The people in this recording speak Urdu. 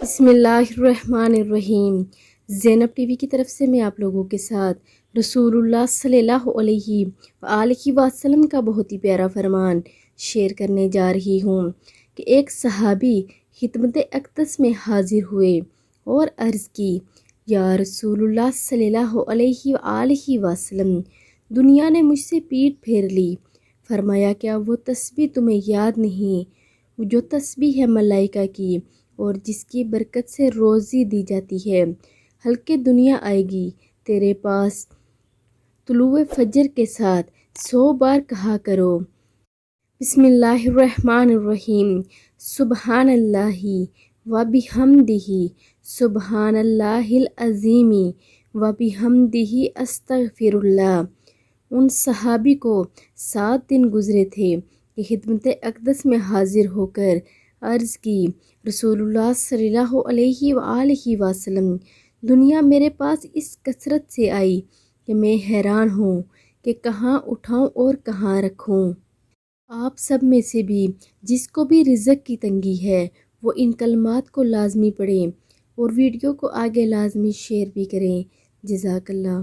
بسم اللہ الرحمن الرحیم۔ زینب ٹی وی کی طرف سے میں آپ لوگوں کے ساتھ رسول اللہ صلی اللہ علیہ وآلہ وسلم کا بہت ہی پیارا فرمان شیئر کرنے جا رہی ہوں کہ ایک صحابی خدمت اقدس میں حاضر ہوئے اور عرض کی، یا رسول اللہ صلی اللہ علیہ وآلہ وسلم، دنیا نے مجھ سے پیٹھ پھیر لی۔ فرمایا، کیا وہ تسبیح تمہیں یاد نہیں، وہ جو تسبیح ہے ملائکہ کی اور جس کی برکت سے روزی دی جاتی ہے؟ ہلکے دنیا آئے گی تیرے پاس، طلوع فجر کے ساتھ 100 بار کہا کرو، بسم اللہ الرحمن الرحیم، سبحان اللہ و بحمدہ، سبحان اللہ العظیم و بحمدہ، استغفر اللہ۔ ان صحابی کو 7 دن گزرے تھے کہ خدمت اقدس میں حاضر ہو کر عرض کی، رسول اللہ صلی اللہ علیہ وآلہ وسلم، دنیا میرے پاس اس کثرت سے آئی کہ میں حیران ہوں کہ کہاں اٹھاؤں اور کہاں رکھوں۔ آپ سب میں سے بھی جس کو بھی رزق کی تنگی ہے وہ ان کلمات کو لازمی پڑھیں اور ویڈیو کو آگے لازمی شیئر بھی کریں۔ جزاک اللہ۔